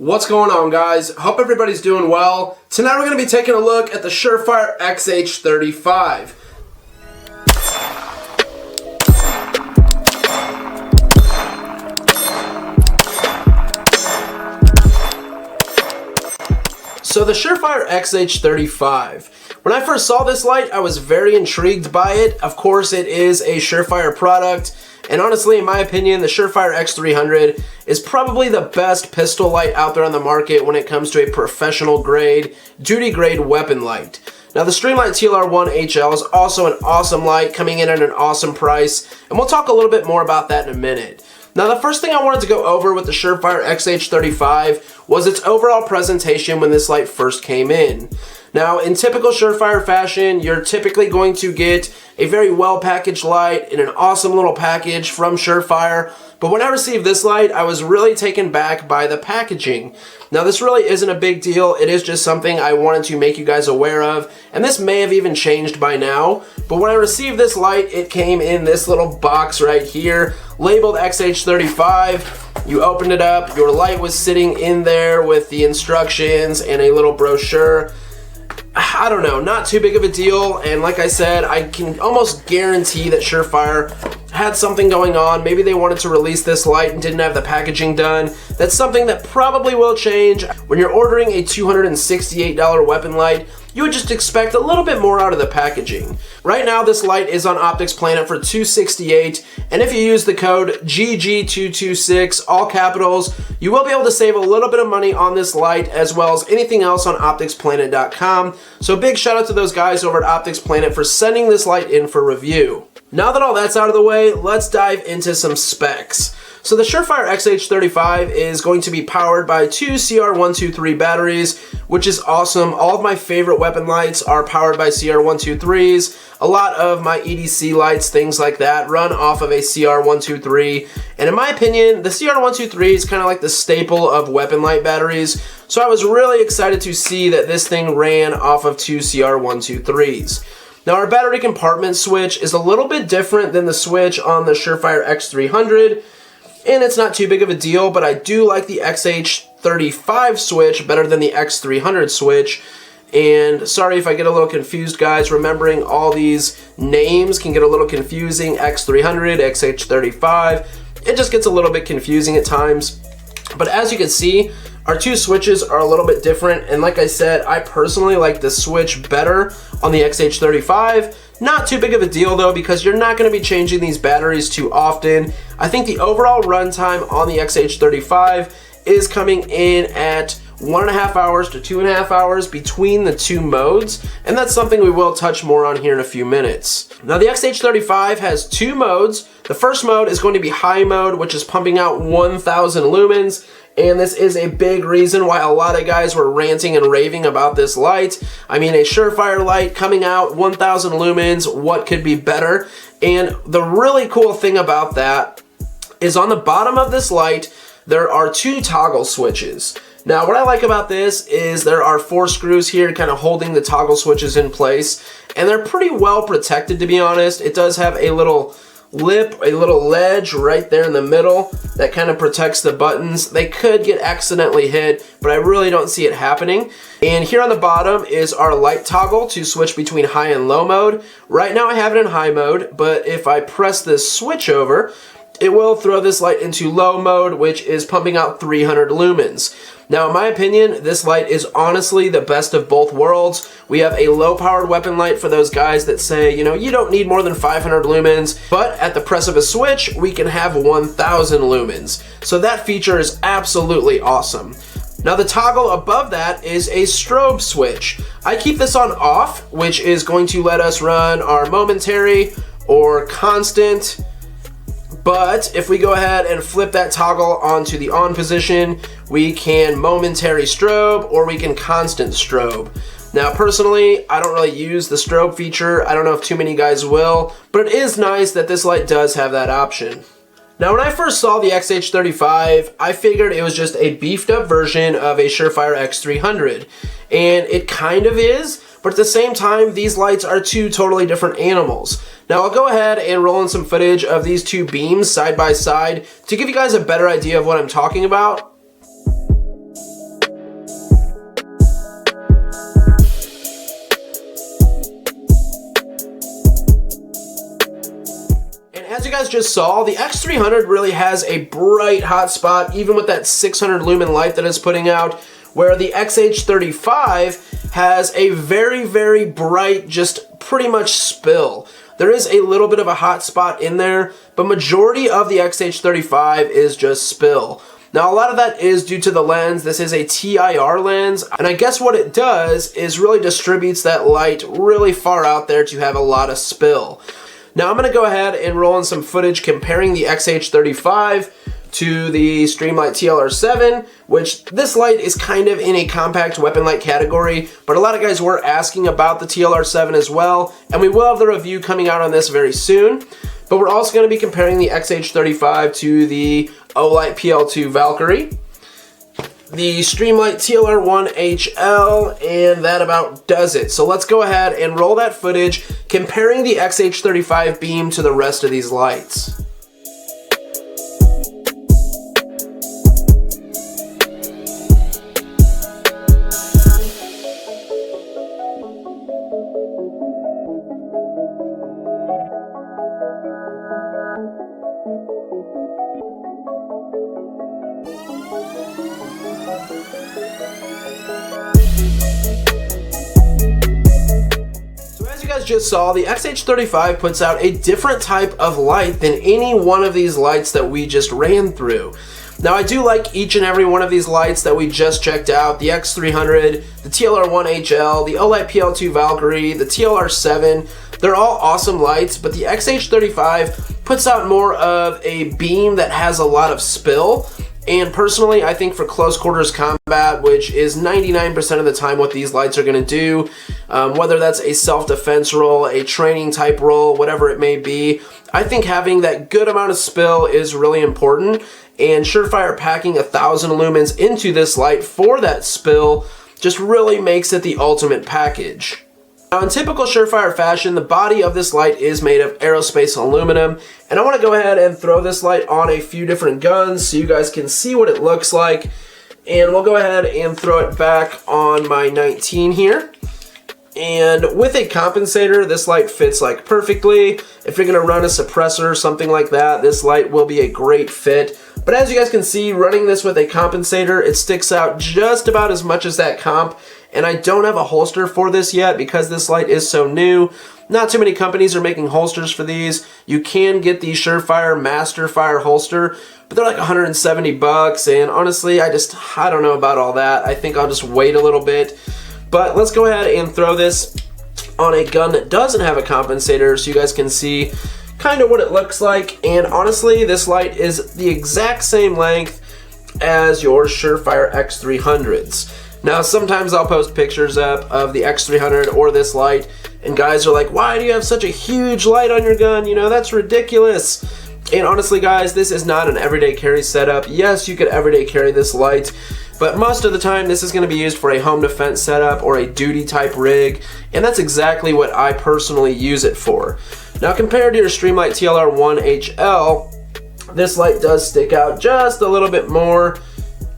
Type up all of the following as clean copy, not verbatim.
What's going on, guys? Hope everybody's doing well. Tonight we're going to be taking a look at the Surefire Xh35. So the Surefire Xh35. When I first saw this light, I was very intrigued by it. Of course, it is a Surefire product. And honestly, in my opinion, the Surefire X300 is probably the best pistol light out there on the market when it comes to a professional grade, duty grade weapon light. Now the Streamlight TLR1 HL is also an awesome light, coming in at an awesome price, and we'll talk a little bit more about that in a minute. Now the first thing I wanted to go over with the Surefire Xh35 was its overall presentation when this light first came in. Now in typical Surefire fashion, you're typically going to get a very well packaged light in an awesome little package from Surefire, but when I received this light, I was really taken back by the packaging. Now this really isn't a big deal, it is just something I wanted to make you guys aware of, and this may have even changed by now, but when I received this light, it came in this little box right here, labeled Xh35. You opened it up, your light was sitting in there with the instructions and a little brochure. I don't know, not too big of a deal, and like I said, I can almost guarantee that Surefire had something going on. Maybe they wanted to release this light and didn't have the packaging done. That's something that probably will change. When you're ordering a $268 weapon light, you would just expect a little bit more out of the packaging. Right now, this light is on Optics Planet for $268, and if you use the code GG226, all capitals, you will be able to save a little bit of money on this light as well as anything else on opticsplanet.com. So big shout out to those guys over at Optics Planet for sending this light in for review. Now that all that's out of the way, let's dive into some specs. So the Surefire Xh35 is going to be powered by two CR123 batteries, which is awesome. All of my favorite weapon lights are powered by CR123s. A lot of my EDC lights, things like that, run off of a CR123. And in my opinion, the CR123 is kind of like the staple of weapon light batteries. So I was really excited to see that this thing ran off of two CR123s. Now our battery compartment switch is a little bit different than the switch on the Surefire X300, and it's not too big of a deal, but I do like the Xh35 switch better than the X300 switch. And sorry if I get a little confused, guys, remembering all these names can get a little confusing. X300, Xh35, it just gets a little bit confusing at times. But as you can see, our two switches are a little bit different, and like I said, I personally like the switch better on the Xh35. Not too big of a deal though, because you're not going to be changing these batteries too often. I think the overall runtime on the Xh35 is coming in at 1.5 hours to 2.5 hours between the two modes, and that's something we will touch more on here in a few minutes. Now the Xh35 has two modes. The first mode is going to be high mode, which is pumping out 1000 lumens. And this is a big reason why a lot of guys were ranting and raving about this light. I mean, a Surefire light coming out 1000 lumens, what could be better? And the really cool thing about that is on the bottom of this light, there are two toggle switches. Now, what I like about this is there are 4 screws here kind of holding the toggle switches in place, and they're pretty well protected, to be honest. It does have a little lip, a little ledge right there in the middle that kind of protects the buttons. They could get accidentally hit, but I really don't see it happening. And here on the bottom is our light toggle to switch between high and low mode. Right now I have it in high mode, but if I press this switch over, it will throw this light into low mode, which is pumping out 300 lumens. Now, in my opinion, this light is honestly the best of both worlds. We have a low-powered weapon light for those guys that say, you know, you don't need more than 500 lumens, but at the press of a switch, we can have 1000 lumens. So that feature is absolutely awesome. Now, the toggle above that is a strobe switch. I keep this on off, which is going to let us run our momentary or constant. But if we go ahead and flip that toggle onto the on position, we can momentary strobe or we can constant strobe. Now personally, I don't really use the strobe feature. I don't know if too many guys will, but it is nice that this light does have that option. Now when I first saw the Xh35, I figured it was just a beefed up version of a Surefire X300. And it kind of is, but at the same time, these lights are two totally different animals. Now I'll go ahead and roll in some footage of these two beams side by side to give you guys a better idea of what I'm talking about. just saw, the X300 really has a bright hot spot, even with that 600 lumen light that it's putting out, where the Xh35 has a very, very bright, just pretty much spill. There is a little bit of a hot spot in there, but majority of the Xh35 is just spill. Now, a lot of that is due to the lens. This is a TIR lens, and I guess what it does is really distributes that light really far out there to have a lot of spill. Now, I'm going to go ahead and roll in some footage comparing the Xh35 to the Streamlight TLR7, which this light is kind of in a compact weapon light category, but a lot of guys were asking about the TLR7 as well, and we will have the review coming out on this very soon. But we're also going to be comparing the Xh35 to the Olight PL2 Valkyrie, the Streamlight TLR1 HL, and that about does it. So let's go ahead and roll that footage comparing the Xh35 beam to the rest of these lights. Just saw, the Xh35 puts out a different type of light than any one of these lights that we just ran through. Now, I do like each and every one of these lights that we just checked out, the X300, the TLR1 HL, the Olight PL2 Valkyrie, the TLR7. They're all awesome lights, but the Xh35 puts out more of a beam that has a lot of spill. And personally, I think for close quarters combat, which is 99% of the time what these lights are going to do, whether that's a self-defense role, a training type role, whatever it may be, I think having that good amount of spill is really important. And Surefire packing 1,000 lumens into this light for that spill just really makes it the ultimate package. Now, in typical Surefire fashion, the body of this light is made of aerospace aluminum, and I want to go ahead and throw this light on a few different guns so you guys can see what it looks like. And we'll go ahead and throw it back on my 19 here. And with a compensator, this light fits like perfectly. If you're going to run a suppressor or something like that, this light will be a great fit. But as you guys can see, running this with a compensator, it sticks out just about as much as that comp. And I don't have a holster for this yet because this light is so new. Not too many companies are making holsters for these. You can get the Surefire Master Fire holster, but they're like 170 bucks. And honestly, I don't know about all that. I think I'll just wait a little bit. But let's go ahead and throw this on a gun that doesn't have a compensator so you guys can see kind of what it looks like. And honestly, this light is the exact same length as your Surefire X300s. Now, sometimes I'll post pictures up of the X300 or this light, and guys are like, why do you have such a huge light on your gun? You know, that's ridiculous. And honestly, guys, this is not an everyday carry setup. Yes, you could everyday carry this light, but most of the time, this is going to be used for a home defense setup or a duty type rig, and that's exactly what I personally use it for. Now, compared to your Streamlight TLR1 HL, this light does stick out just a little bit more.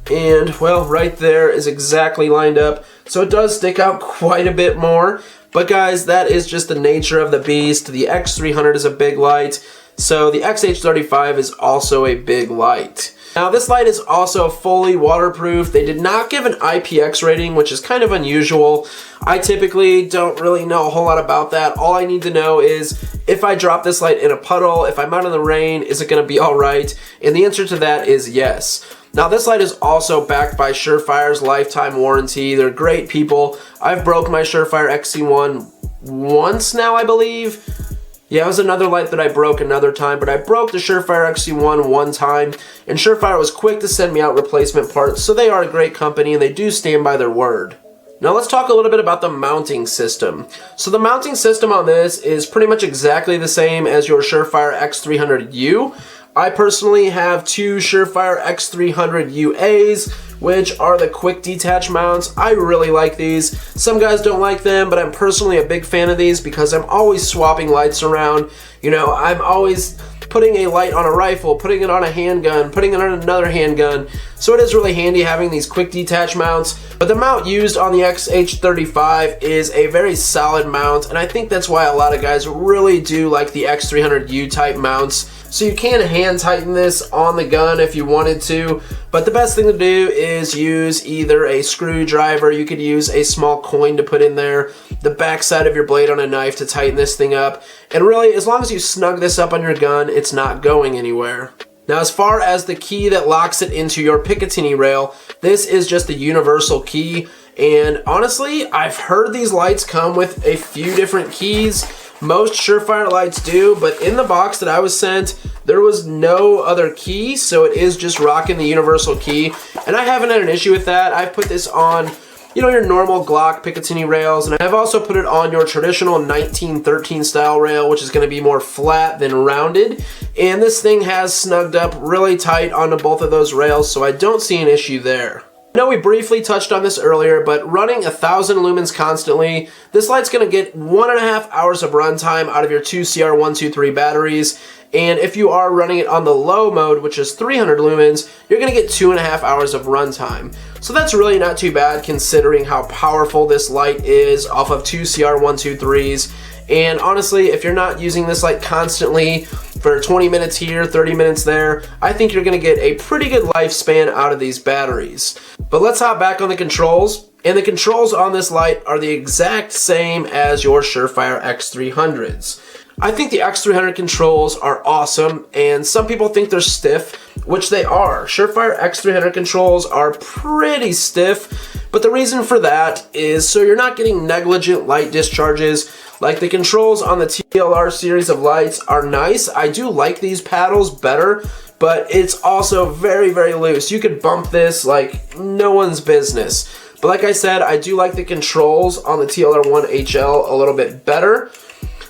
And, well, right there is exactly lined up. So it does stick out quite a bit more. But guys, that is just the nature of the beast. The X300 is a big light. So the Xh35 is also a big light. Now, this light is also fully waterproof. They did not give an IPX rating, which is kind of unusual. I typically don't really know a whole lot about that. All I need to know is if I drop this light in a puddle, if I'm out in the rain, is it going to be all right? And the answer to that is yes. Now, this light is also backed by Surefire's lifetime warranty. They're great people. I've broke my Surefire XC1 once now, I believe. Yeah, it was another light that I broke another time, but I broke the Surefire XC1 one time, and Surefire was quick to send me out replacement parts, so they are a great company, and they do stand by their word. Now let's talk a little bit about the mounting system. So the mounting system on this is pretty much exactly the same as your Surefire X300U. I personally have two Surefire X300UAs, which are the quick detach mounts. I really like these. Some guys don't like them, but I'm personally a big fan of these because I'm always swapping lights around. You know, I'm always putting a light on a rifle, putting it on a handgun, putting it on another handgun. so it is really handy having these quick detach mounts. But the mount used on the Xh35 is a very solid mount, and I think that's why a lot of guys really do like the X300U type mounts. So you can hand tighten this on the gun if you wanted to, but the best thing to do is use either a screwdriver, you could use a small coin to put in there, the backside of your blade on a knife to tighten this thing up, and really as long as you snug this up on your gun, it's not going anywhere. Now as far as the key that locks it into your Picatinny rail, this is just a universal key, and honestly, I've heard these lights come with a few different keys. Most Surefire lights do, but in the box that I was sent, there was no other key, so it is just rocking the universal key, and I haven't had an issue with that. I've put this on, you know, your normal Glock Picatinny rails, and I've also put it on your traditional 1913 style rail, which is going to be more flat than rounded, and this thing has snugged up really tight onto both of those rails, so I don't see an issue there. I know we briefly touched on this earlier, but running 1,000 lumens constantly, this light's going to get 1.5 hours of runtime out of your two CR123 batteries, and if you are running it on the low mode, which is 300 lumens, you're going to get 2.5 hours of runtime. So that's really not too bad considering how powerful this light is off of two CR123s. And honestly, if you're not using this light constantly for 20 minutes here, 30 minutes there, I think you're going to get a pretty good lifespan out of these batteries. But let's hop back on the controls. And the controls on this light are the exact same as your Surefire X300s. I think the X300 controls are awesome, and some people think they're stiff, which they are. Surefire X300 controls are pretty stiff, but the reason for that is so you're not getting negligent light discharges. Like the controls on the TLR series of lights are nice. I do like these paddles better, but it's also very, very loose. You could bump this like no one's business. But like I said, I do like the controls on the TLR1HL a little bit better.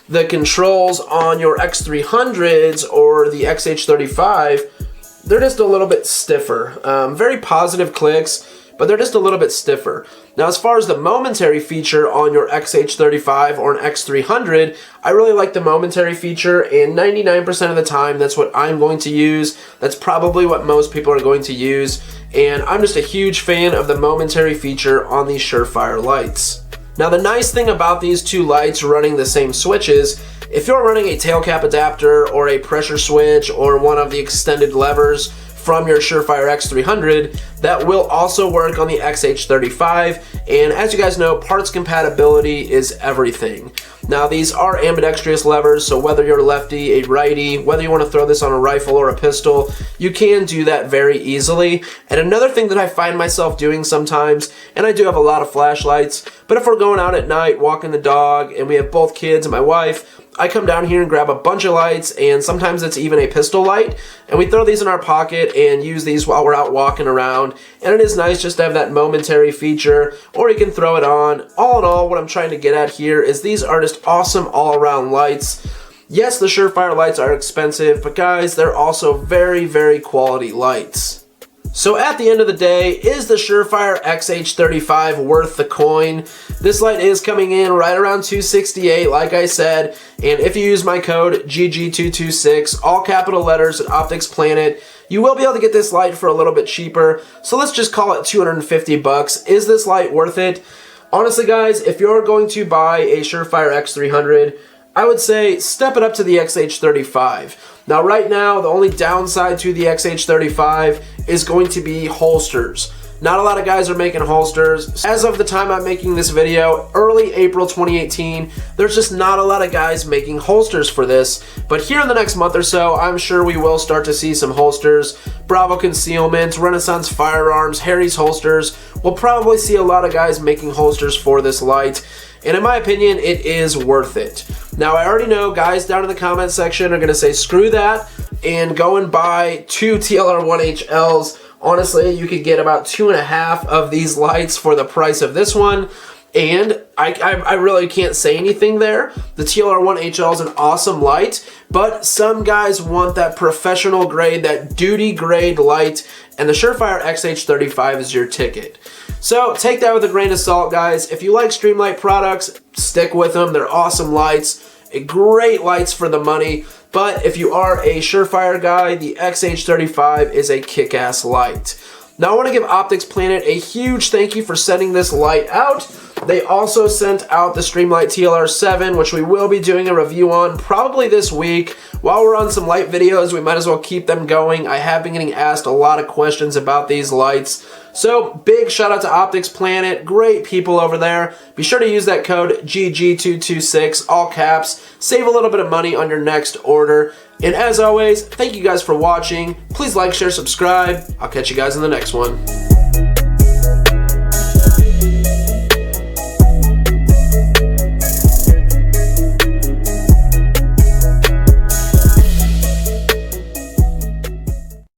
The controls on your X300s or the Xh35, they're just a little bit stiffer. Very positive clicks, but they're just a little bit stiffer. Now as far as the momentary feature on your Xh35 or an X300, I really like the momentary feature, and 99% of the time that's what I'm going to use. That's probably what most people are going to use, and I'm just a huge fan of the momentary feature on these Surefire lights. Now the nice thing about these two lights running the same switches, if you're running a tail cap adapter or a pressure switch or one of the extended levers from your Surefire X300, that will also work on the Xh35, and as you guys know, parts compatibility is everything. Now these are ambidextrous levers, so whether you're a lefty, a righty, whether you want to throw this on a rifle or a pistol, you can do that very easily. And another thing that I find myself doing sometimes, and I do have a lot of flashlights, but if we're going out at night, walking the dog, and we have both kids and my wife, I come down here and grab a bunch of lights, and sometimes it's even a pistol light, and we throw these in our pocket and use these while we're out walking around, and it is nice just to have that momentary feature, or you can throw it on. All in all, what I'm trying to get at here is these are just awesome all-around lights. Yes, the Surefire lights are expensive, but guys, they're also very, very quality lights. So at the end of the day, is the Surefire Xh35 worth the coin? This light is coming in right around $268, like I said, and if you use my code GG226, all capital letters at Optics Planet, you will be able to get this light for a little bit cheaper. So let's just call it 250 bucks. Is this light worth it? Honestly guys, if you're going to buy a Surefire X300, I would say step it up to the Xh35. Now right now, the only downside to the Xh35 is going to be holsters. Not a lot of guys are making holsters. As of the time I'm making this video, early April 2018, there's just not a lot of guys making holsters for this. But here in the next month or so, I'm sure we will start to see some holsters. Bravo Concealment, Renaissance Firearms, Harry's Holsters. We'll probably see a lot of guys making holsters for this light. And in my opinion, it is worth it. Now, I already know guys down in the comment section are going to say, screw that, and go and buy two TLR1HLs. Honestly, you could get about 2.5 of these lights for the price of this one. And I really can't say anything there. The TLR1HL is an awesome light, but some guys want that professional grade, that duty grade light, and the Surefire Xh35 is your ticket. So take that with a grain of salt, guys. If you like Streamlight products, stick with them. They're awesome lights, great lights for the money. But if you are a Surefire guy, the Xh35 is a kick-ass light. Now I want to give Optics Planet a huge thank you for sending this light out. They also sent out the Streamlight TLR7, which we will be doing a review on probably this week. While we're on some light videos, we might as well keep them going. I have been getting asked a lot of questions about these lights. So big shout out to Optics Planet, great people over there. Be sure to use that code GG226, all caps. Save a little bit of money on your next order. And as always, thank you guys for watching. Please like, share, subscribe. I'll catch you guys in the next one.